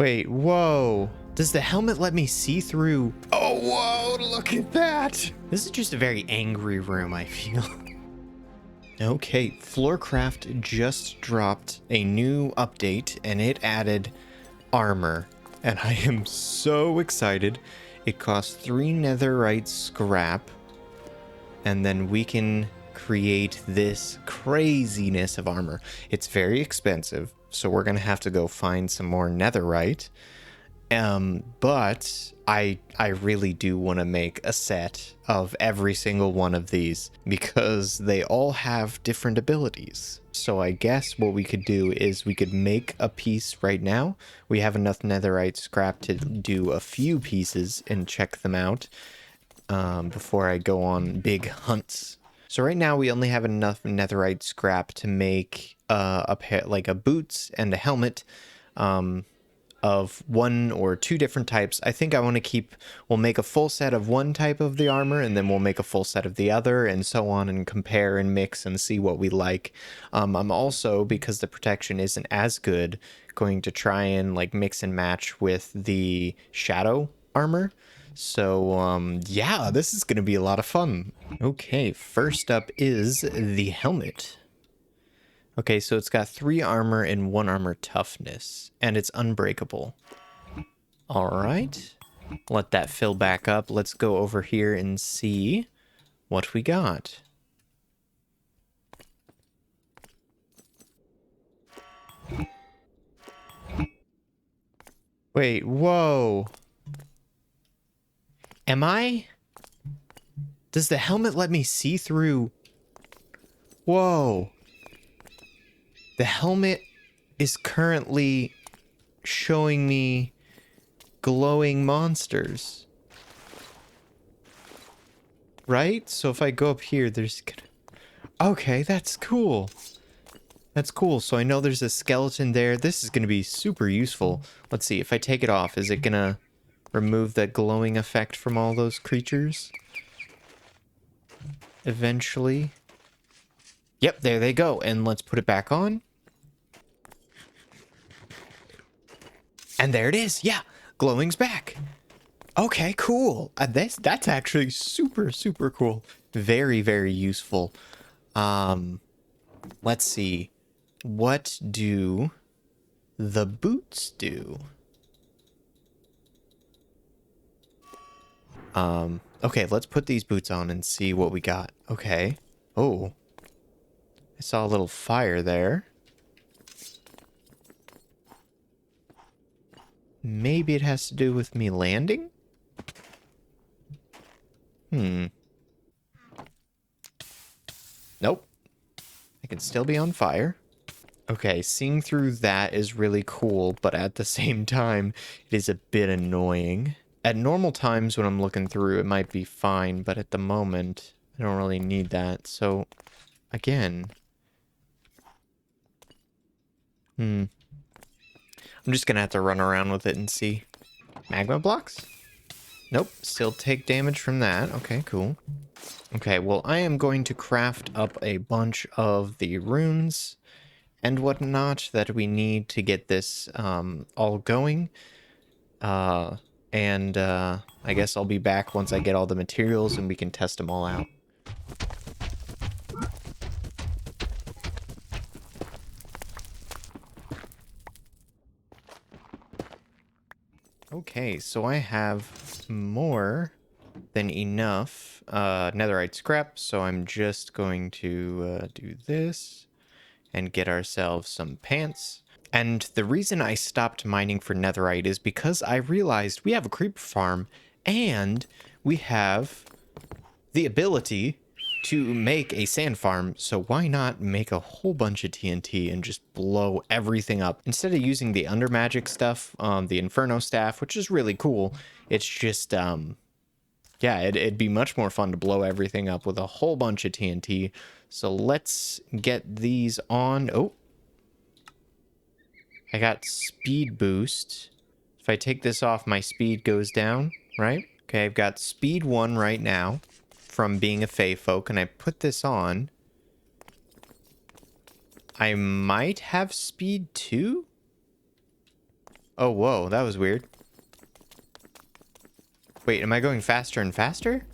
Wait, whoa. Does the helmet let me see through? Oh, whoa, look at that. This is just a very angry room, I feel. Okay, Florcraft just dropped a new update and it added armor. And I am so excited. It costs 3 netherite scrap. And then we can create this craziness of armor. It's very expensive, so we're gonna have to go find some more netherite. But I really do want to make a set of every single one of these because they all have different abilities. So I guess what we could do is we could make a piece right now. We have enough netherite scrap to do a few pieces and check them out before I go on big hunts. So right now we only have enough netherite scrap to make a pair, like a boots and a helmet, of 1 or 2 different types. I think I want to keep, we'll make a full set of one type of the armor and then we'll make a full set of the other and so on and compare and mix and see what we like. I'm also, because the protection isn't as good, going to try and like mix and match with the shadow armor. So yeah, this is going to be a lot of fun. Okay, first up is the helmet. Okay, so it's got 3 armor and 1 armor toughness, and it's unbreakable. All right, let that fill back up. Let's go over here and see what we got. Wait, whoa. Does the helmet let me see through? Whoa. The helmet is currently showing me glowing monsters. Right? So if I go up here, there's... Okay, that's cool. That's cool. So I know there's a skeleton there. This is going to be super useful. Let's see. If I take it off, is it going to remove that glowing effect from all those creatures? Eventually. Yep, there they go. And let's put it back on. And there it is. Yeah, glowing's back. Okay, cool. That's actually super, super cool. Very, very useful. Let's see. What do the boots do? Okay, let's put these boots on and see what we got. Okay. Oh. I saw a little fire there. Maybe it has to do with me landing? Nope. I can still be on fire. Okay, seeing through that is really cool, but at the same time, it is a bit annoying. At normal times when I'm looking through, it might be fine, but at the moment, I don't really need that. So, again... I'm just gonna have to run around with it and see. Magma blocks? Nope, still take damage from that. Okay, cool. Okay, well, I am going to craft up a bunch of the runes and whatnot that we need to get this all going. I guess I'll be back once I get all the materials and we can test them all out. Okay, so I have more than enough netherite scrap, so I'm just going to do this and get ourselves some pants. And the reason I stopped mining for netherite is because I realized we have a creeper farm and we have the ability to make a sand farm, so why not make a whole bunch of TNT and just blow everything up? Instead of using the Undermagic stuff, the Inferno staff, which is really cool, it's just, yeah, it'd be much more fun to blow everything up with a whole bunch of TNT. So let's get these on. Oh, I got speed boost. If I take this off, my speed goes down, right? Okay, I've got speed 1 right now from being a Fey folk, and I put this on. I might have speed 2? Oh, whoa, that was weird. Wait, am I going faster and faster?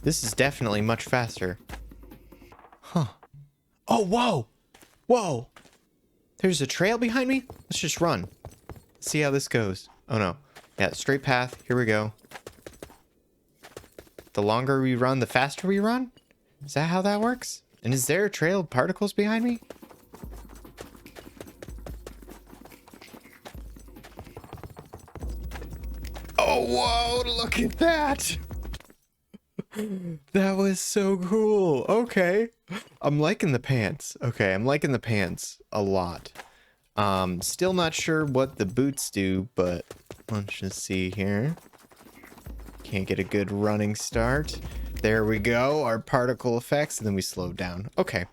This is definitely much faster. Huh. Oh, whoa! Whoa! There's a trail behind me? Let's just run. See how this goes. Oh, no. Yeah, straight path. Here we go. The longer we run, the faster we run? Is that how that works? And is there a trail of particles behind me? Oh, whoa, look at that. That was so cool. Okay. I'm liking the pants. Okay, I'm liking the pants a lot. Still not sure what the boots do, but let's just see here. Can't get a good running start. There we go, our particle effects, and then we slowed down. Okay.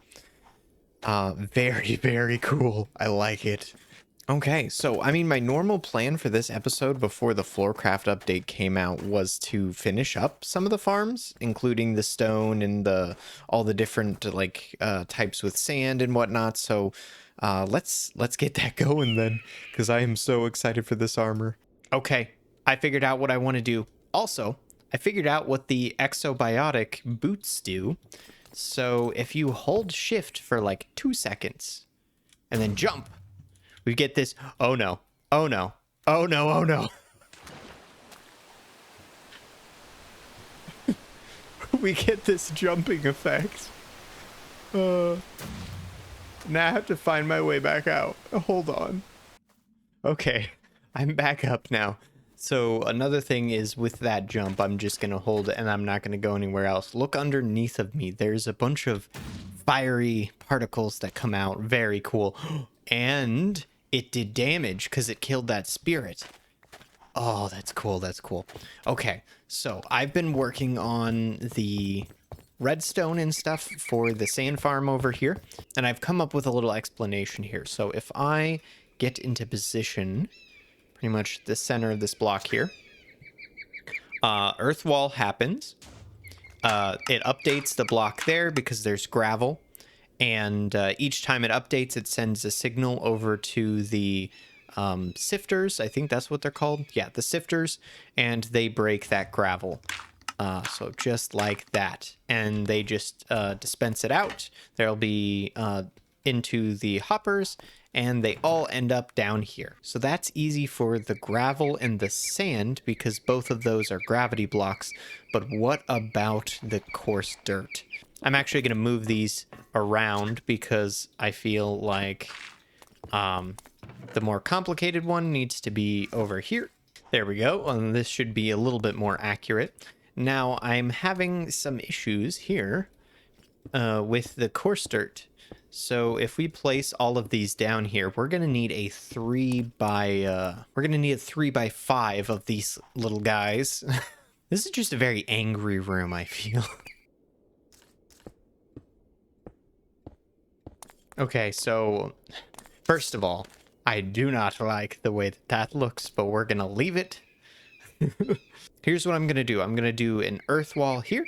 Very, very cool. I like it. Okay, so I mean, my normal plan for this episode before the Florcraft update came out was to finish up some of the farms, including the stone and all the different like types with sand and whatnot. So let's get that going then, because I am so excited for this armor. Okay, I figured out what I want to do. Also, I figured out what the exobiotic boots do. So if you hold shift for like 2 seconds and then jump, we get this. Oh no. Oh no. Oh no. Oh no. We get this jumping effect. Now I have to find my way back out. Hold on. Okay. I'm back up now. So another thing is with that jump, I'm just going to hold it and I'm not going to go anywhere else. Look underneath of me. There's a bunch of fiery particles that come out. Very cool. And it did damage because it killed that spirit. Oh, that's cool. That's cool. Okay, so I've been working on the redstone and stuff for the sand farm over here, and I've come up with a little explanation here. So if I get into position, pretty much the center of this block here, earth wall happens. It updates the block there because there's gravel. And each time it updates, it sends a signal over to the sifters. I think that's what they're called. Yeah, the sifters. And they break that gravel. So just like that. And they just dispense it out. There'll be into the hoppers. And they all end up down here. So that's easy for the gravel and the sand because both of those are gravity blocks. But what about the coarse dirt? I'm actually going to move these around because I feel like the more complicated one needs to be over here. There we go. And this should be a little bit more accurate. Now I'm having some issues here with the coarse dirt. So if we place all of these down here, we're going to need a 3 by 5 of these little guys. This is just a very angry room, I feel. Okay, so first of all, I do not like the way that that looks, but we're going to leave it. Here's what I'm going to do. I'm going to do an earth wall here.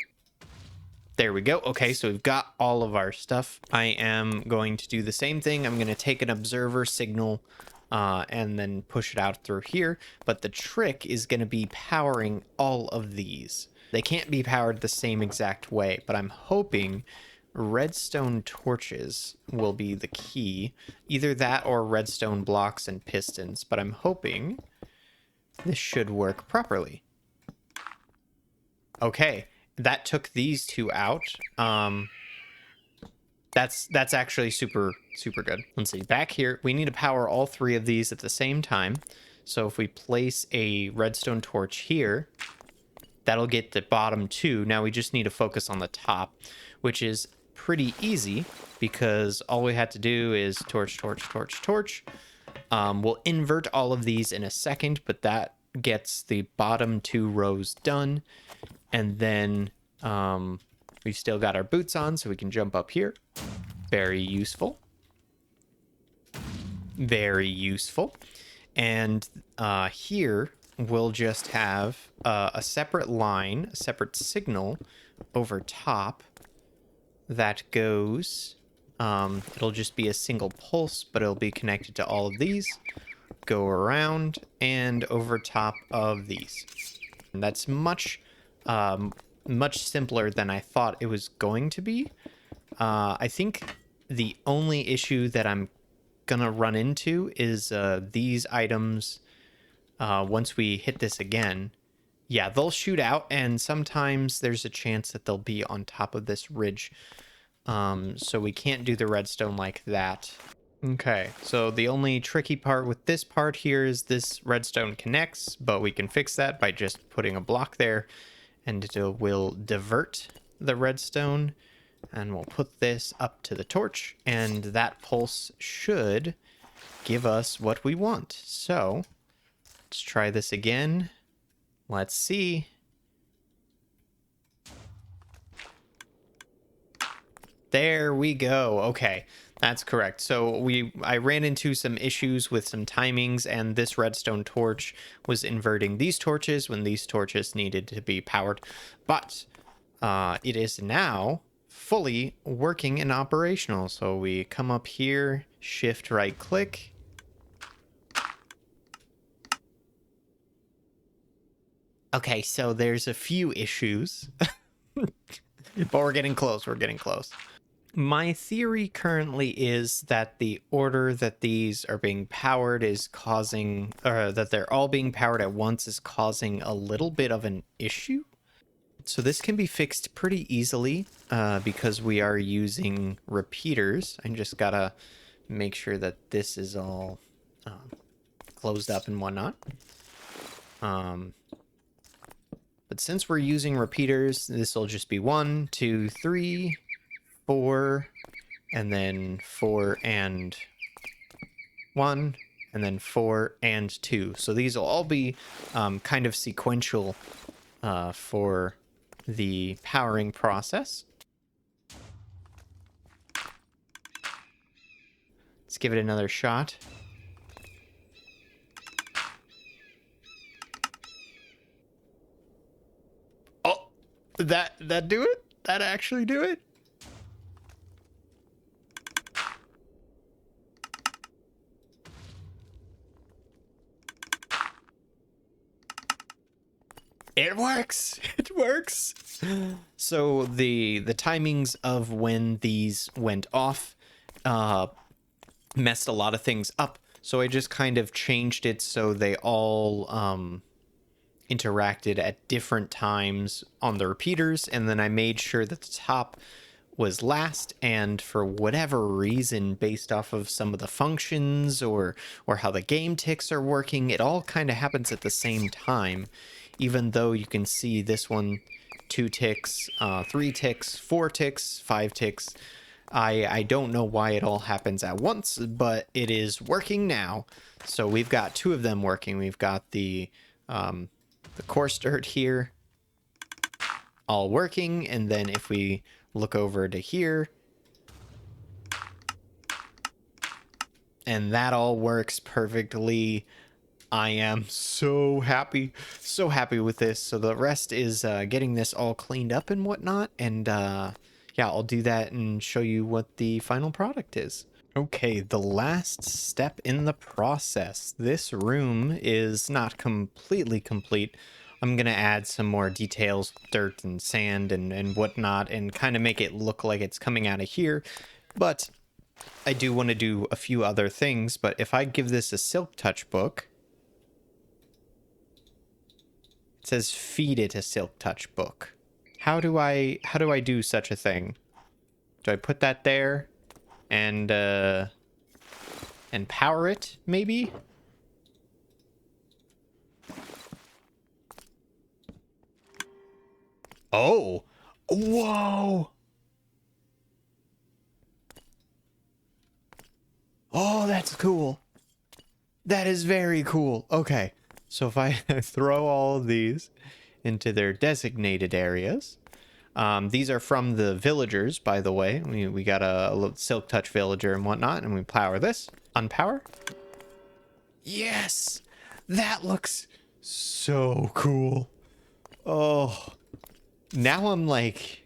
There we go. Okay, so we've got all of our stuff. I am going to do the same thing. I'm going to take an observer signal and then push it out through here. But the trick is going to be powering all of these. They can't be powered the same exact way, but I'm hoping redstone torches will be the key. Either that or redstone blocks and pistons, but I'm hoping this should work properly. Okay, that took these two out. That's actually super good. Let's see, back here, we need to power all 3 of these at the same time. So if we place a redstone torch here, that'll get the bottom 2. Now we just need to focus on the top, which is pretty easy because all we had to do is torch. We'll invert all of these in a second, but that gets the bottom 2 rows done. And then we've still got our boots on, so we can jump up here. Very useful. Very useful. And here we'll just have a separate line, a separate signal over top that goes It'll just be a single pulse, but it'll be connected to all of these. Go around and over top of these. And that's much simpler than I thought it was going to be. I think the only issue that I'm gonna run into is these items. Once we hit this again, yeah, they'll shoot out, and sometimes there's a chance that they'll be on top of this ridge. So we can't do the redstone like that. Okay, so the only tricky part with this part here is this redstone connects, but we can fix that by just putting a block there, and it will divert the redstone. And we'll put this up to the torch, and that pulse should give us what we want. So let's try this again. Let's see. There we go. Okay, that's correct. So I ran into some issues with some timings, and this redstone torch was inverting these torches when these torches needed to be powered. But it is now fully working and operational. So we come up here, shift right click. Okay, so there's a few issues, but we're getting close. We're getting close. My theory currently is that the order that these are being powered is causing, or that they're all being powered at once is causing a little bit of an issue. So this can be fixed pretty easily because we are using repeaters. I just gotta make sure that this is all closed up and whatnot. But since we're using repeaters, this will just be 1, 2, 3, 4, and then 4 and 1, and then 4 and 2. So these will all be kind of sequential for the powering process. Let's give it another shot. Oh, that do it? That actually do it? It works. It works. So the timings of when these went off messed a lot of things up. So I just kind of changed it so they all interacted at different times on the repeaters, and then I made sure that the top was last, and for whatever reason, based off of some of the functions or how the game ticks are working, it all kind of happens at the same time, even though you can see this one 2 ticks, 3 ticks, 4 ticks, 5 ticks. I don't know why it all happens at once, but it is working now. So we've got 2 of them working. We've got the coarse dirt here all working, and then if we look over to here, and that all works perfectly. I am so happy with this. So the rest is getting this all cleaned up and whatnot, and yeah, I'll do that and show you what the final product is. Okay, the last step in the process. This room is not completely complete. I'm gonna add some more details, dirt and sand and whatnot, and kind of make it look like it's coming out of here. But I do want to do a few other things. But if I give this a silk touch book, it says feed it a silk touch book. How do I do such a thing? Do I put that there and power it maybe? Oh, whoa. Oh, that's cool. That is very cool. Okay, so if I throw all of these into their designated areas, these are from the villagers, by the way. We got a silk touch villager and whatnot, and we power this. Unpower. Yes, that looks so cool. Oh, now I'm like,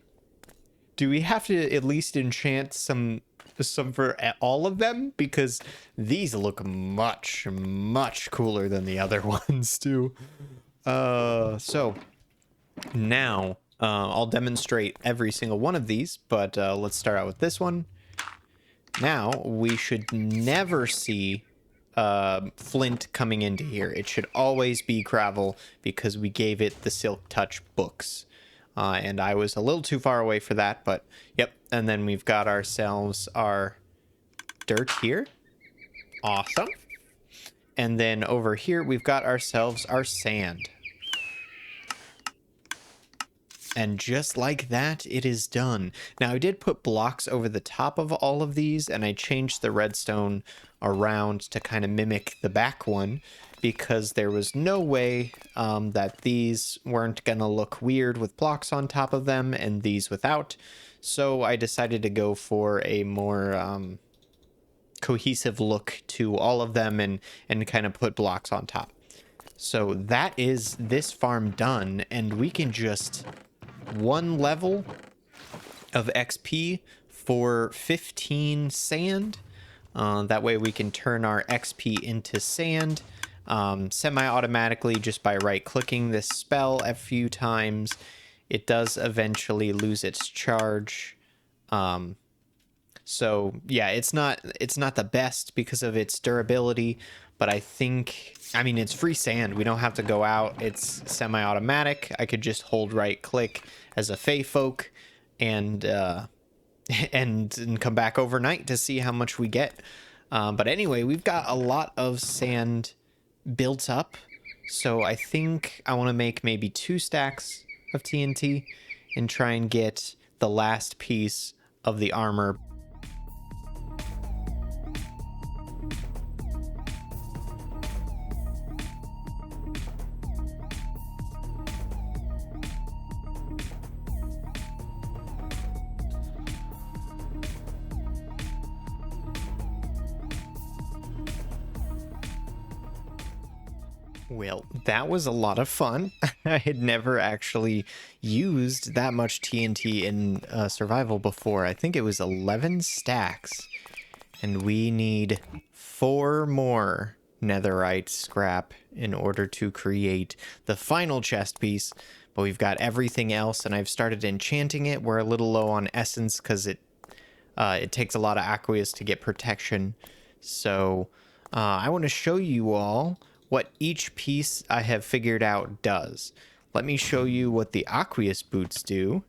do we have to at least enchant some some for all of them, because these look much, much cooler than the other ones too. So now I'll demonstrate every single one of these, but let's start out with this one. Now we should never see flint coming into here. It should always be gravel because we gave it the Silk Touch books. And I was a little too far away for that, but yep. And then we've got ourselves our dirt here. Awesome. And then over here, we've got ourselves our sand. And just like that, it is done. Now, I did put blocks over the top of all of these, and I changed the redstone around to kind of mimic the back one, because there was no way that these weren't going to look weird with blocks on top of them and these without. So I decided to go for a more cohesive look to all of them and kind of put blocks on top. So that is this farm done, and we can just... 1 level of XP for 15 sand. That way we can turn our XP into sand semi-automatically just by right-clicking this spell a few times. It does eventually lose its charge. So yeah, it's not the best because of its durability, but I mean, it's free sand. We don't have to go out. It's semi-automatic. I could just hold right-click as a Fey folk and come back overnight to see how much we get. But anyway, we've got a lot of sand built up, so I think I want to make maybe 2 stacks of TNT and try and get the last piece of the armor. Well, that was a lot of fun. I had never actually used that much TNT in survival before. I think it was 11 stacks. And we need 4 more netherite scrap in order to create the final chest piece. But we've got everything else, and I've started enchanting it. We're a little low on essence because it takes a lot of aqueous to get protection. So I want to show you all what each piece I have figured out does. Let me show you what the aqueous boots do.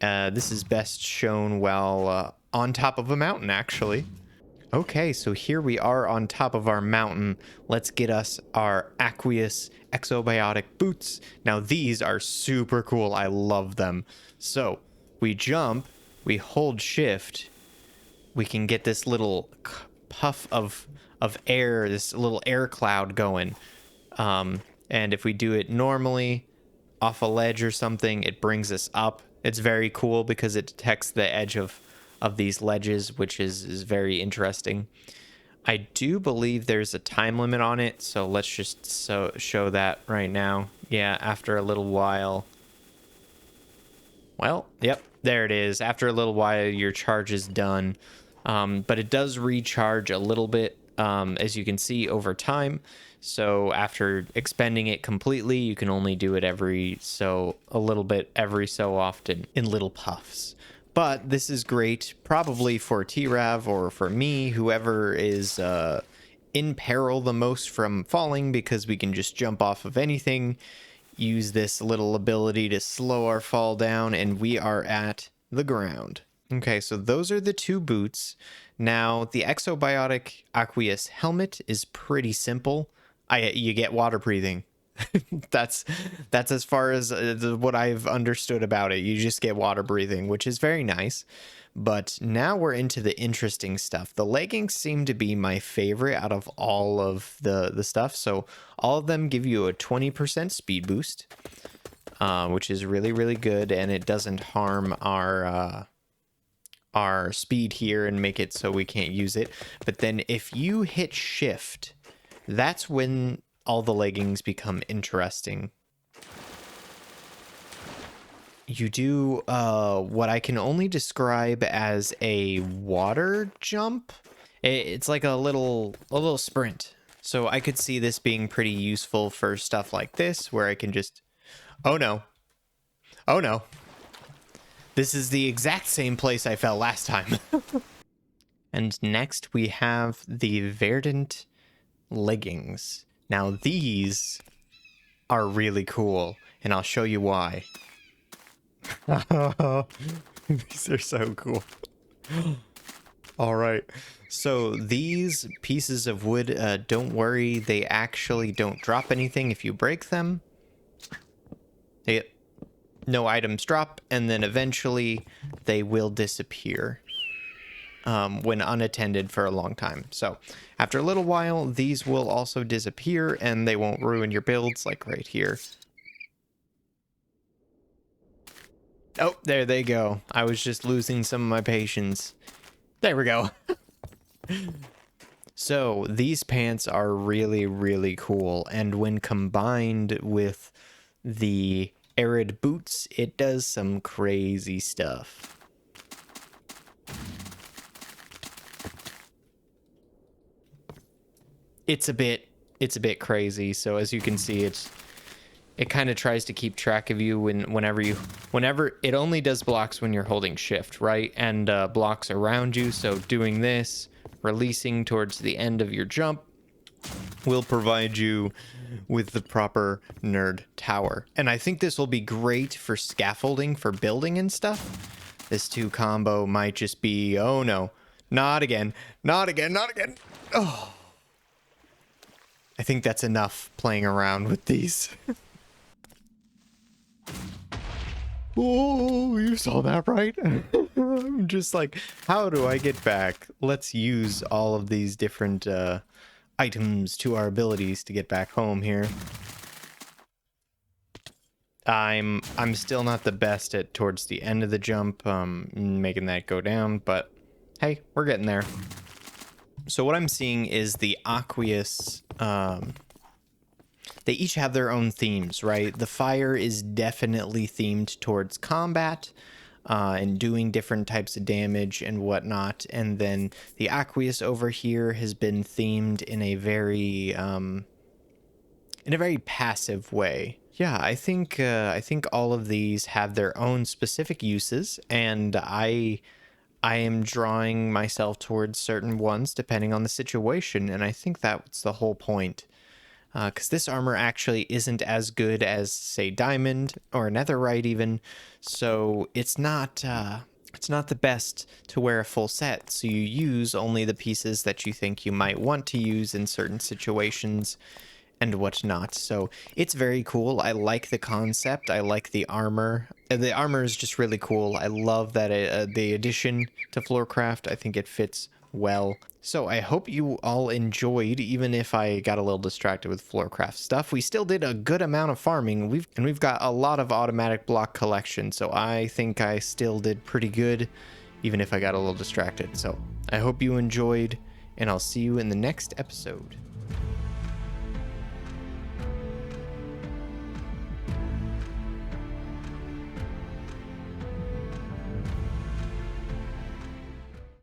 This is best shown while on top of a mountain, actually. Okay, so here we are on top of our mountain. Let's get us our aqueous exobiotic boots. Now these are super cool. I love them. So we jump, we hold shift, we can get this little puff of air, this little air cloud going. And if we do it normally off a ledge or something, it brings us up. It's very cool because it detects the edge of these ledges, which is very interesting. I do believe there's a time limit on it, so let's just show that right now. Yeah, after a little while. Well, yep, there it is. After a little while, your charge is done. But it does recharge a little bit, as you can see, over time. So after expending it completely, you can only do it every so often in little puffs. But this is great, probably for T-Rav or for me, whoever is in peril the most from falling, because we can just jump off of anything, use this little ability to slow our fall down, and we are at the ground. Okay, so those are the 2 boots. Now, the exobiotic aqueous helmet is pretty simple. You get water breathing. That's as far as what I've understood about it. You just get water breathing, which is very nice. But now we're into the interesting stuff. The leggings seem to be my favorite out of all of the stuff. So all of them give you a 20% speed boost, which is really, really good. And it doesn't harm our speed here and make it so we can't use it. But then if you hit shift, that's when all the leggings become interesting. you do what I can only describe as a water jump. It's like a little sprint. So I could see this being pretty useful for stuff like this, where I can just, oh no, oh no, this is the exact same place I fell last time. And next we have the Verdant leggings. Now these are really cool, and I'll show you why. These are so cool. All right. So these pieces of wood, don't worry, they actually don't drop anything if you break them. No items drop, and then eventually they will disappear when unattended for a long time. So after a little while, these will also disappear, and they won't ruin your builds, like right here. Oh, there they go. I was just losing some of my patience. There we go. So these pants are really, really cool. And when combined with the arid boots, it does some crazy stuff. It's a bit crazy. So as you can see, it kind of tries to keep track of you whenever it only does blocks when you're holding shift, right? And blocks around you. So doing this, releasing towards the end of your jump, will provide you with the proper nerd tower. And I think this will be great for scaffolding, for building and stuff. This 2 combo might just be, oh no, not again, not again, not again. Oh, I think that's enough playing around with these. Oh, you saw that, right? I'm just like, how do I get back? Let's use all of these different items to our abilities to get back home here. I'm still not the best at towards the end of the jump, making that go down, but hey, we're getting there. So what I'm seeing is the Aqueous, they each have their own themes, right? The fire is definitely themed towards combat and doing different types of damage and whatnot. And then the Aqueous over here has been themed in a very passive way. Yeah, I think all of these have their own specific uses, and I am drawing myself towards certain ones depending on the situation, and I think that's the whole point. Because this armor actually isn't as good as, say, diamond or netherite even, so it's not the best to wear a full set. So you use only the pieces that you think you might want to use in certain situations and whatnot. So it's very cool. I like the concept. I like the armor. The armor is just really cool. I love that the addition to Florcraft. I think it fits well. So I hope you all enjoyed, even if I got a little distracted with Florcraft stuff. We still did a good amount of farming. We've got a lot of automatic block collection, so I think I still did pretty good, even if I got a little distracted. So I hope you enjoyed, and I'll see you in the next episode.